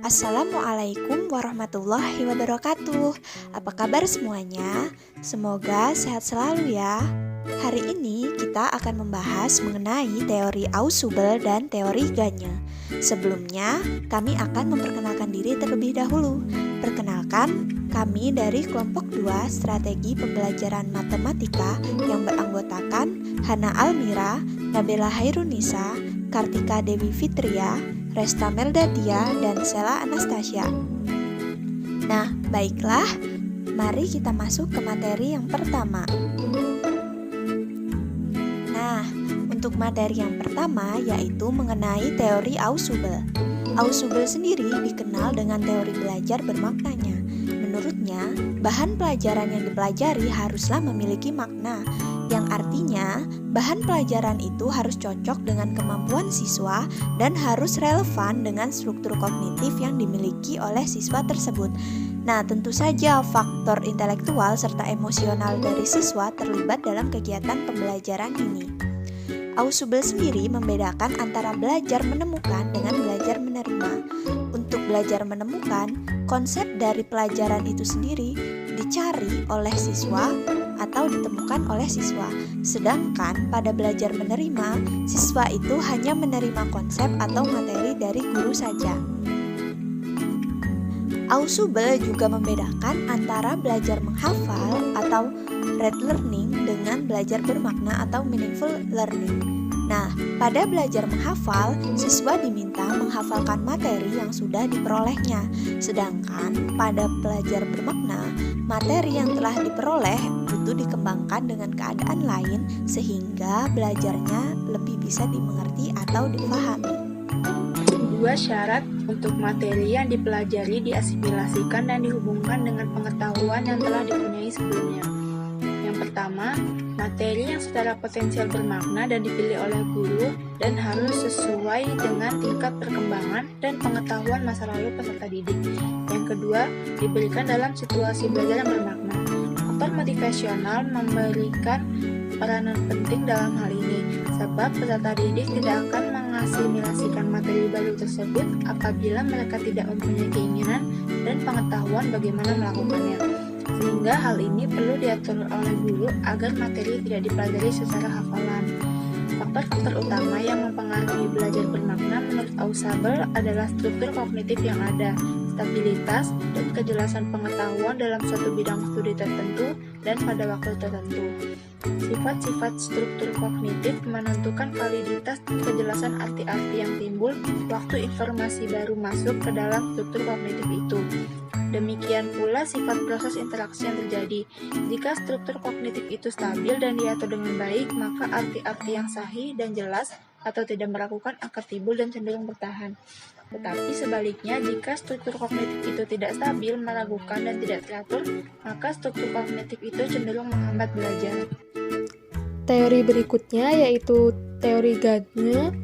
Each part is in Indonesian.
Assalamualaikum warahmatullahi wabarakatuh. Apa kabar semuanya? Semoga sehat selalu ya. Hari ini kita akan membahas mengenai teori Ausubel dan teori Gagne. Sebelumnya, kami akan memperkenalkan diri terlebih dahulu. Perkenalkan, kami dari kelompok 2 Strategi Pembelajaran Matematika yang beranggotakan Hana Almira, Nabila Hairunisa, Kartika Dewi Fitria, Resta Meldadia, dan Sela Anastasia. Nah, baiklah, mari kita masuk ke materi yang pertama. Nah, untuk materi yang pertama yaitu mengenai teori Ausubel. Ausubel sendiri dikenal dengan teori belajar bermaknanya. Menurutnya, bahan pelajaran yang dipelajari haruslah memiliki makna, yang artinya bahan pelajaran itu harus cocok dengan kemampuan siswa dan harus relevan dengan struktur kognitif yang dimiliki oleh siswa tersebut. Nah, tentu saja faktor intelektual serta emosional dari siswa terlibat dalam kegiatan pembelajaran ini. Ausubel sendiri membedakan antara belajar menemukan dengan belajar menerima. Untuk belajar menemukan, konsep dari pelajaran itu sendiri dicari oleh siswa atau ditemukan oleh siswa. Sedangkan pada belajar menerima, siswa itu hanya menerima konsep atau materi dari guru saja. Ausubel juga membedakan antara belajar menghafal atau rote learning dengan belajar bermakna atau meaningful learning. Nah, pada belajar menghafal, siswa diminta menghafalkan materi yang sudah diperolehnya. Sedangkan pada belajar bermakna, materi yang telah diperoleh itu dikembangkan dengan keadaan lain sehingga belajarnya lebih bisa dimengerti atau dipahami. Dua syarat untuk materi yang dipelajari diasimilasikan dan dihubungkan dengan pengetahuan yang telah dipunyai sebelumnya. Yang pertama, materi yang secara potensial bermakna dan dipilih oleh guru dan harus sesuai dengan tingkat perkembangan dan pengetahuan masa lalu peserta didik. Yang kedua, diberikan dalam situasi belajar yang bermakna. Faktor motivasional memberikan peranan penting dalam hal ini, sebab peserta didik tidak akan mengasimilasikan materi baru tersebut apabila mereka tidak mempunyai keinginan dan pengetahuan bagaimana melakukannya. Sehingga hal ini perlu diatur oleh guru agar materi tidak dipelajari secara hafalan. Faktor-faktor utama yang mempengaruhi belajar bermakna menurut Ausubel adalah struktur kognitif yang ada, stabilitas, dan kejelasan pengetahuan dalam suatu bidang studi tertentu dan pada waktu tertentu. Sifat-sifat struktur kognitif menentukan validitas dan kejelasan arti-arti yang timbul waktu informasi baru masuk ke dalam struktur kognitif itu. Demikian pula sifat proses interaksi yang terjadi. Jika struktur kognitif itu stabil dan diatur dengan baik, maka arti-arti yang sahih dan jelas atau tidak meragukan akan timbul dan cenderung bertahan. Tetapi sebaliknya, jika struktur kognitif itu tidak stabil, meragukan, dan tidak teratur, maka struktur kognitif itu cenderung menghambat belajar. Teori berikutnya yaitu teori Gagne.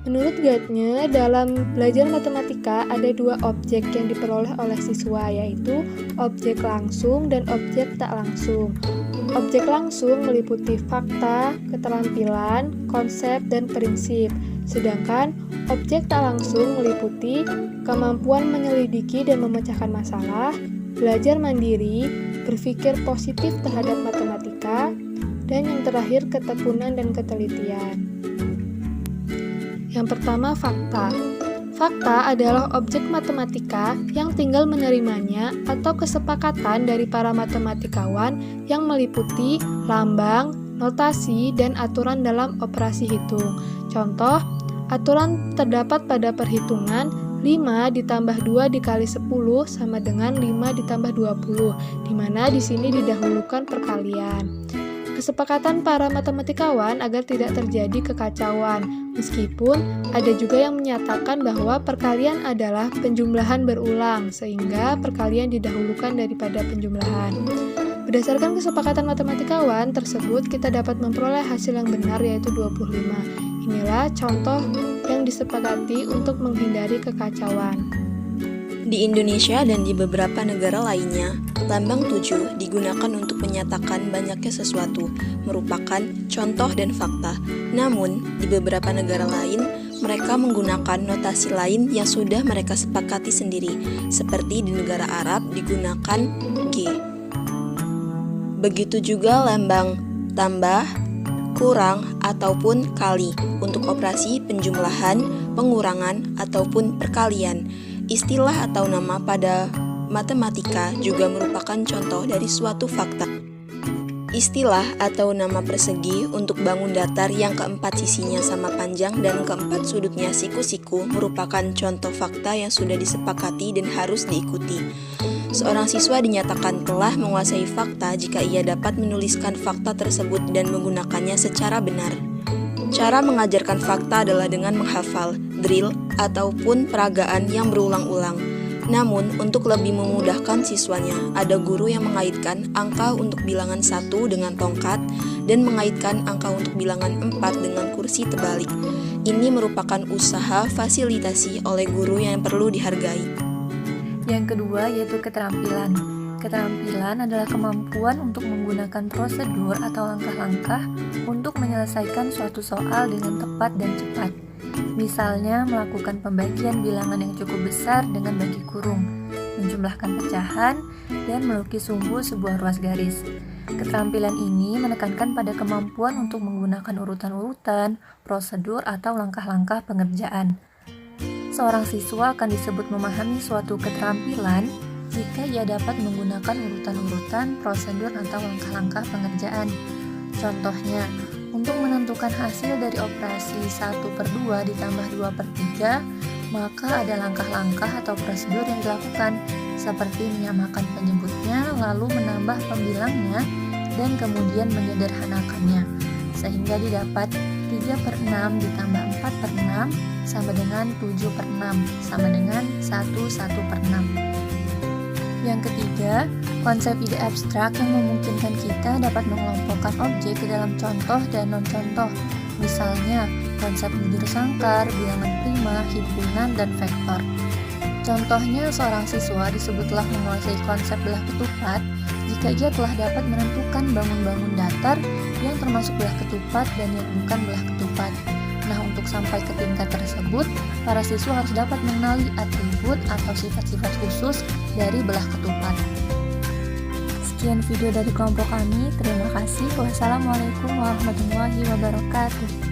Menurut Gagne, dalam belajar matematika ada dua objek yang diperoleh oleh siswa, yaitu objek langsung dan objek tak langsung. Objek langsung meliputi fakta, keterampilan, konsep, dan prinsip. Sedangkan objek tak langsung meliputi kemampuan menyelidiki dan memecahkan masalah, belajar mandiri, berpikir positif terhadap matematika, dan yang terakhir ketekunan dan ketelitian. Yang pertama, fakta. Fakta adalah objek matematika yang tinggal menerimanya atau kesepakatan dari para matematikawan yang meliputi lambang, notasi, dan aturan dalam operasi hitung. Contoh, aturan terdapat pada perhitungan 5 ditambah 2 dikali 10 sama dengan 5 ditambah 20, di mana di sini didahulukan perkalian. Kesepakatan para matematikawan agar tidak terjadi kekacauan, meskipun ada juga yang menyatakan bahwa perkalian adalah penjumlahan berulang, sehingga perkalian didahulukan daripada penjumlahan. Berdasarkan kesepakatan matematikawan tersebut, kita dapat memperoleh hasil yang benar, yaitu 25. Inilah contoh yang disepakati untuk menghindari kekacauan. Di Indonesia dan di beberapa negara lainnya, lambang 7 digunakan untuk menyatakan banyaknya sesuatu, merupakan contoh dan fakta. Namun, di beberapa negara lain, mereka menggunakan notasi lain yang sudah mereka sepakati sendiri, seperti di negara Arab digunakan G. Begitu juga lambang tambah, kurang, ataupun kali untuk operasi penjumlahan, pengurangan, ataupun perkalian. Istilah atau nama pada matematika juga merupakan contoh dari suatu fakta. Istilah atau nama persegi untuk bangun datar yang keempat sisinya sama panjang dan keempat sudutnya siku-siku merupakan contoh fakta yang sudah disepakati dan harus diikuti. Seorang siswa dinyatakan telah menguasai fakta jika ia dapat menuliskan fakta tersebut dan menggunakannya secara benar. Cara mengajarkan fakta adalah dengan menghafal, drill, ataupun peragaan yang berulang-ulang. Namun, untuk lebih memudahkan siswanya, ada guru yang mengaitkan angka untuk bilangan 1 dengan tongkat dan mengaitkan angka untuk bilangan 4 dengan kursi terbalik. Ini merupakan usaha fasilitasi oleh guru yang perlu dihargai. Yang kedua yaitu keterampilan. Keterampilan adalah kemampuan untuk menggunakan prosedur atau langkah-langkah untuk menyelesaikan suatu soal dengan tepat dan cepat. Misalnya melakukan pembagian bilangan yang cukup besar dengan bagi kurung, menjumlahkan pecahan, dan melukis sumbu sebuah ruas garis. Keterampilan ini menekankan pada kemampuan untuk menggunakan urutan-urutan, prosedur, atau langkah-langkah pengerjaan. Seorang siswa akan disebut memahami suatu keterampilan jika ia dapat menggunakan urutan-urutan, prosedur, atau langkah-langkah pengerjaan. Contohnya, untuk menentukan hasil dari operasi 1/2 ditambah 2/3, maka ada langkah-langkah atau prosedur yang dilakukan, seperti menyamakan penyebutnya, lalu menambah pembilangnya, dan kemudian menyederhanakannya, sehingga didapat 3/6 ditambah 4/6 sama dengan 7/6 sama dengan 1/6. Yang ketiga, konsep ide abstrak yang memungkinkan kita dapat mengelompokkan objek ke dalam contoh dan non-contoh. Misalnya, konsep budir sangkar, bilangan prima, himpunan, dan vektor. Contohnya, seorang siswa disebut telah menguasai konsep belah ketupat jika ia telah dapat menentukan bangun-bangun datar yang termasuk belah ketupat dan yang bukan belah ketupat. Nah, untuk sampai ke tingkat tersebut, para siswa harus dapat mengenali atribut atau sifat-sifat khusus dari belah ketupat. Sekian video dari kelompok kami. Terima kasih. Wassalamualaikum warahmatullahi wabarakatuh.